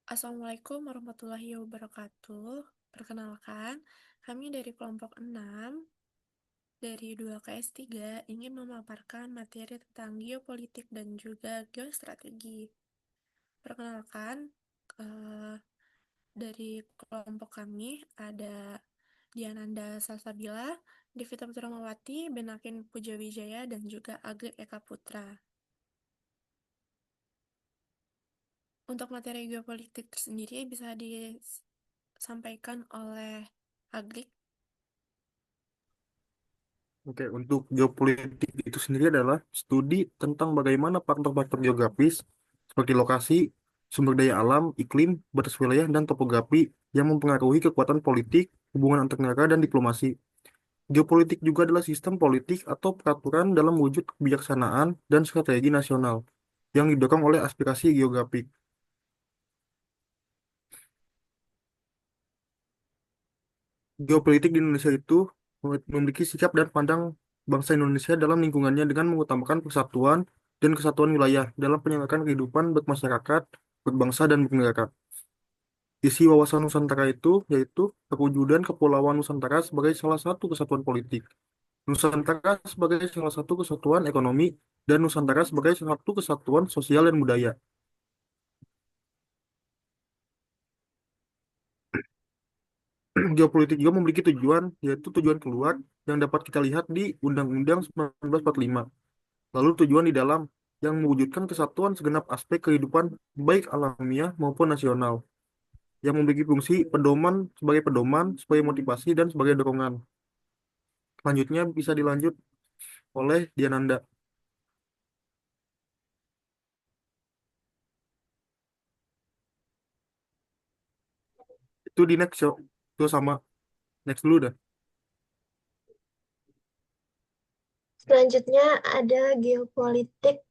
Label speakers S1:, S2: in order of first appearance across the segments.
S1: Assalamualaikum warahmatullahi wabarakatuh. Perkenalkan, kami dari kelompok 6 dari 2KS3 ingin memaparkan materi tentang geopolitik dan juga geostrategi. Perkenalkan, eh, dari kelompok kami ada Diananda Salsabila, Devita Putramawati, Benakin Pujawijaya, dan juga Agri Eka Putra. Untuk materi geopolitik sendiri bisa disampaikan oleh Agri.
S2: Oke, untuk geopolitik itu sendiri adalah studi tentang bagaimana faktor-faktor geografis seperti lokasi, sumber daya alam, iklim, batas wilayah, dan topografi yang mempengaruhi kekuatan politik, hubungan antar negara, dan diplomasi. Geopolitik juga adalah sistem politik atau peraturan dalam wujud kebijaksanaan dan strategi nasional yang didorong oleh aspirasi geografik. Geopolitik di Indonesia itu memiliki sikap dan pandang bangsa Indonesia dalam lingkungannya dengan mengutamakan persatuan dan kesatuan wilayah dalam penyelenggaraan kehidupan bermasyarakat, berbangsa, dan bernegara. Isi wawasan Nusantara itu yaitu perwujudan Kepulauan Nusantara sebagai salah satu kesatuan politik, Nusantara sebagai salah satu kesatuan ekonomi, dan Nusantara sebagai salah satu kesatuan sosial dan budaya. Geopolitik juga memiliki tujuan, yaitu tujuan keluar yang dapat kita lihat di Undang-Undang 1945. Lalu tujuan di dalam yang mewujudkan kesatuan segenap aspek kehidupan baik alamiah maupun nasional, yang memiliki fungsi pedoman, sebagai motivasi dan sebagai dorongan. Selanjutnya bisa dilanjut oleh Diananda. Itu di next show. Itu sama next dulu dah.
S3: Selanjutnya ada geopolitik.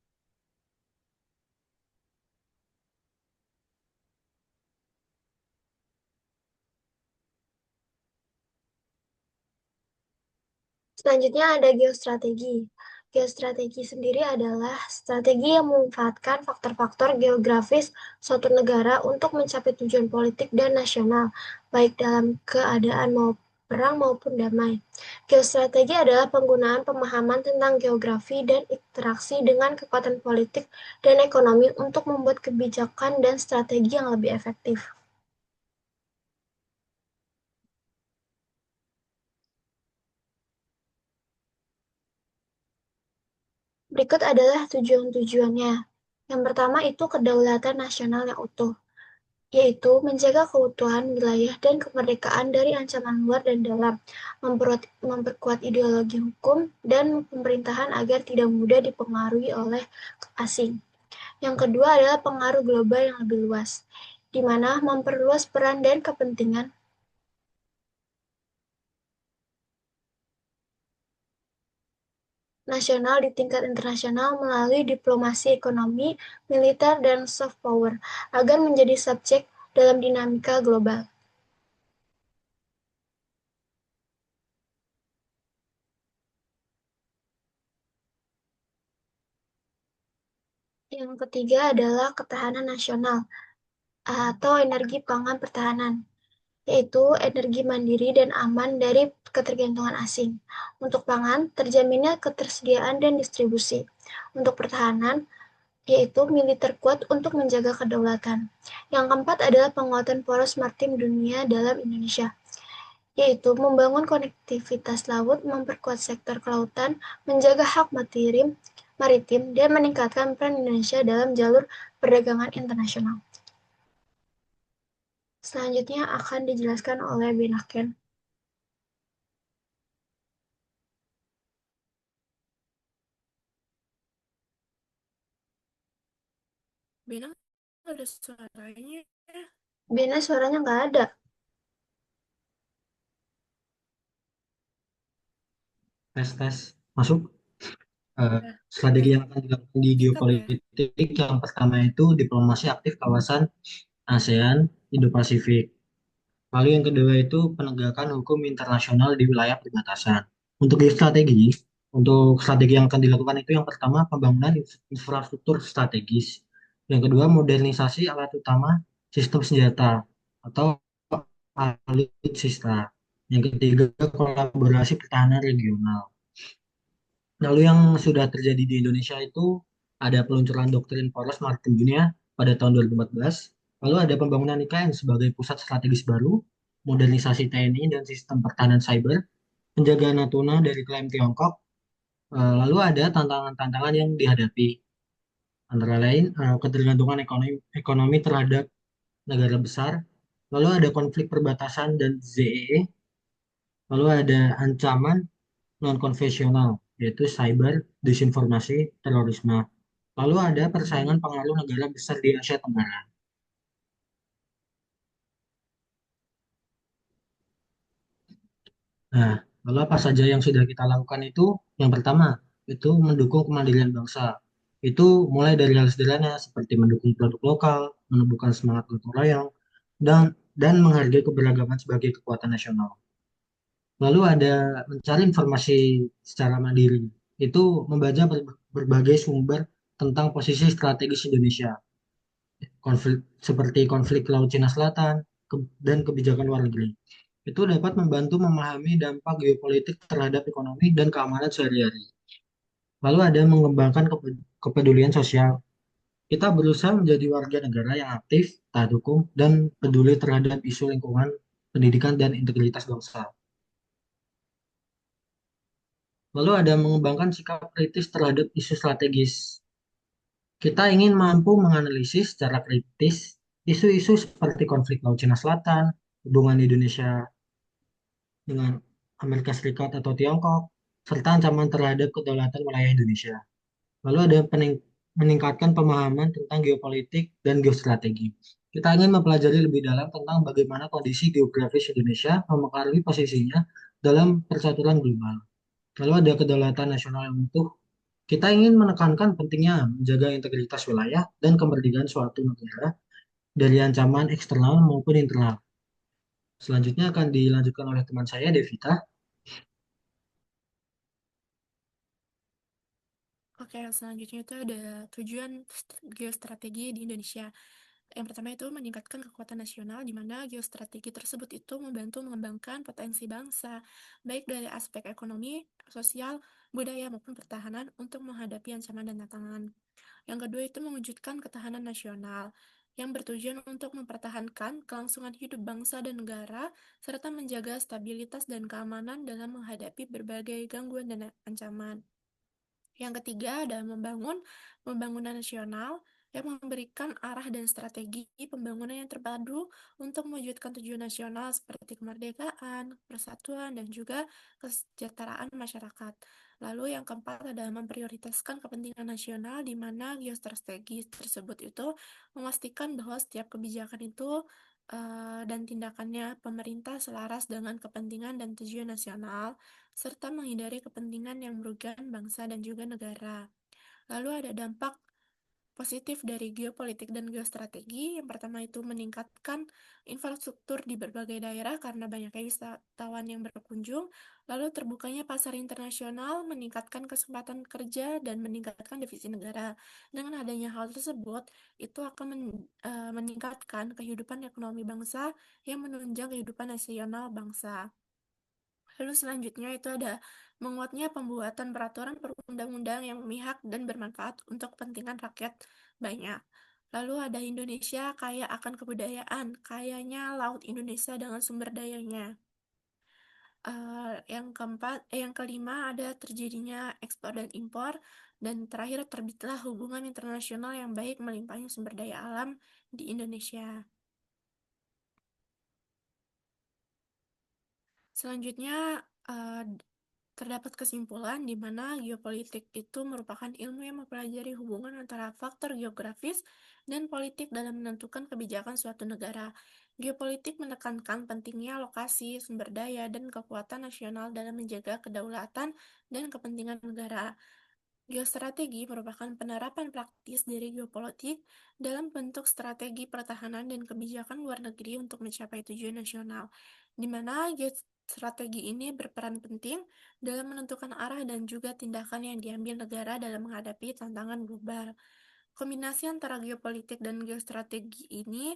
S3: Selanjutnya ada geostrategi. Geostrategi sendiri adalah strategi yang memanfaatkan faktor-faktor geografis suatu negara untuk mencapai tujuan politik dan nasional, baik dalam keadaan mau perang maupun damai. Geostrategi adalah penggunaan pemahaman tentang geografi dan interaksi dengan kekuatan politik dan ekonomi untuk membuat kebijakan dan strategi yang lebih efektif. Berikut adalah tujuan-tujuannya. Yang pertama itu kedaulatan nasional yang utuh, yaitu menjaga keutuhan wilayah dan kemerdekaan dari ancaman luar dan dalam, memperkuat ideologi hukum dan pemerintahan agar tidak mudah dipengaruhi oleh asing. Yang kedua adalah pengaruh global yang lebih luas, di mana memperluas peran dan kepentingan nasional di tingkat internasional melalui diplomasi ekonomi, militer, dan soft power agar menjadi subjek dalam dinamika global. Yang ketiga adalah ketahanan nasional atau energi pangan pertahanan, yaitu energi mandiri dan aman dari ketergantungan asing. Untuk pangan, terjaminnya ketersediaan dan distribusi. Untuk pertahanan, yaitu militer kuat untuk menjaga kedaulatan. Yang keempat adalah penguatan poros maritim dunia dalam Indonesia, yaitu membangun konektivitas laut, memperkuat sektor kelautan, menjaga hak maritim, dan meningkatkan peran Indonesia dalam jalur perdagangan internasional. Selanjutnya akan dijelaskan oleh Benaken.
S1: Bina ada suaranya.
S3: Bena suaranya nggak ada.
S4: Tes tes masuk.
S1: Udah,
S4: Strategi
S1: udah.
S4: yang akan dilakukan di
S1: Stop ya.
S4: geopolitik yang pertama itu diplomasi aktif kawasan ASEAN Indo-Pasifik. Lalu yang kedua itu penegakan hukum internasional di wilayah perbatasan. Untuk strategi yang akan dilakukan itu yang pertama pembangunan infrastruktur strategis. Yang kedua modernisasi alat utama sistem senjata atau alutsista. Yang ketiga, kolaborasi pertahanan regional. Lalu yang sudah terjadi di Indonesia itu ada peluncuran doktrin poros maritim dunia pada tahun 2014. Lalu ada pembangunan IKN sebagai pusat strategis baru, modernisasi TNI dan sistem pertahanan cyber, penjagaan Natuna dari klaim Tiongkok. Lalu ada tantangan-tantangan yang dihadapi, antara lain ketergantungan ekonomi terhadap negara besar, lalu ada konflik perbatasan dan ZEE, lalu ada ancaman non-konvensional, yaitu cyber, disinformasi, terorisme. Lalu ada persaingan pengaruh negara besar di Asia Tenggara. Nah, lalu apa saja yang sudah kita lakukan itu? Yang pertama, itu mendukung kemandirian bangsa. Itu mulai dari hal sederhana seperti mendukung produk lokal, menumbuhkan semangat gotong royong, dan menghargai keberagaman sebagai kekuatan nasional. Lalu ada mencari informasi secara mandiri. Itu membaca berbagai sumber tentang posisi strategis Indonesia, seperti konflik Laut Cina Selatan dan kebijakan luar negeri. Itu dapat membantu memahami dampak geopolitik terhadap ekonomi dan keamanan sehari-hari. Lalu ada mengembangkan kepedulian sosial. Kita berusaha menjadi warga negara yang aktif, taat hukum, dan peduli terhadap isu lingkungan, pendidikan, dan integritas bangsa. Lalu ada mengembangkan sikap kritis terhadap isu strategis. Kita ingin mampu menganalisis secara kritis isu-isu seperti konflik Laut Cina Selatan, hubungan Indonesia dengan Amerika Serikat atau Tiongkok, serta ancaman terhadap kedaulatan wilayah Indonesia. Lalu ada meningkatkan pemahaman tentang geopolitik dan geostrategi. Kita ingin mempelajari lebih dalam tentang bagaimana kondisi geografis Indonesia mempengaruhi posisinya dalam percaturan global. Lalu ada kedaulatan nasional yang utuh. Kita ingin menekankan pentingnya menjaga integritas wilayah dan kemerdekaan suatu negara dari ancaman eksternal maupun internal. Selanjutnya akan dilanjutkan oleh teman saya, Devita.
S1: Oke, selanjutnya itu ada tujuan geostrategi di Indonesia. Yang pertama itu meningkatkan kekuatan nasional, di mana geostrategi tersebut itu membantu mengembangkan potensi bangsa, baik dari aspek ekonomi, sosial, budaya, maupun pertahanan untuk menghadapi ancaman dan tantangan. Yang kedua itu mewujudkan ketahanan nasional, yang bertujuan untuk mempertahankan kelangsungan hidup bangsa dan negara, serta menjaga stabilitas dan keamanan dalam menghadapi berbagai gangguan dan ancaman. Yang ketiga adalah membangun pembangunan nasional yang memberikan arah dan strategi pembangunan yang terpadu untuk mewujudkan tujuan nasional seperti kemerdekaan, persatuan, dan juga kesejahteraan masyarakat. Lalu yang keempat adalah memprioritaskan kepentingan nasional di mana geostrategi tersebut itu memastikan bahwa setiap kebijakan itu dan tindakannya pemerintah selaras dengan kepentingan dan tujuan nasional serta menghindari kepentingan yang merugikan bangsa dan juga negara. Lalu ada dampak positif dari geopolitik dan geostrategi. Yang pertama itu meningkatkan infrastruktur di berbagai daerah karena banyaknya wisatawan yang berkunjung. Lalu terbukanya pasar internasional, meningkatkan kesempatan kerja dan meningkatkan devisa negara. Dengan adanya hal tersebut, itu akan meningkatkan kehidupan ekonomi bangsa yang menunjang kehidupan nasional bangsa. Lalu selanjutnya itu ada menguatnya pembuatan peraturan perundang-undang yang memihak dan bermanfaat untuk kepentingan rakyat banyak. Lalu ada Indonesia kaya akan kebudayaan, kayanya laut Indonesia dengan sumber dayanya. Yang kelima ada terjadinya ekspor dan impor, dan terakhir terbitlah hubungan internasional yang baik melimpahnya sumber daya alam di Indonesia. Selanjutnya, eh, terdapat kesimpulan di mana geopolitik itu merupakan ilmu yang mempelajari hubungan antara faktor geografis dan politik dalam menentukan kebijakan suatu negara. Geopolitik menekankan pentingnya lokasi, sumber daya, dan kekuatan nasional dalam menjaga kedaulatan dan kepentingan negara. Geostrategi merupakan penerapan praktis dari geopolitik dalam bentuk strategi pertahanan dan kebijakan luar negeri untuk mencapai tujuan nasional, di mana geostrategi ini berperan penting dalam menentukan arah dan juga tindakan yang diambil negara dalam menghadapi tantangan global. Kombinasi antara geopolitik dan geostrategi ini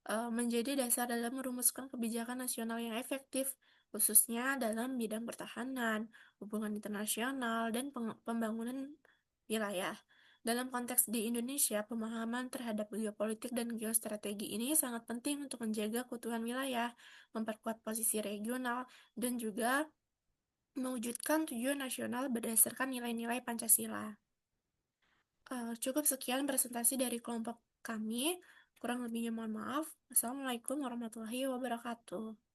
S1: menjadi dasar dalam merumuskan kebijakan nasional yang efektif, khususnya dalam bidang pertahanan, hubungan internasional, dan pembangunan wilayah. Dalam konteks di Indonesia, pemahaman terhadap geopolitik dan geostrategi ini sangat penting untuk menjaga keutuhan wilayah, memperkuat posisi regional, dan juga mewujudkan tujuan nasional berdasarkan nilai-nilai Pancasila. Cukup sekian presentasi dari kelompok kami. Kurang lebihnya mohon maaf. Wassalamualaikum warahmatullahi wabarakatuh.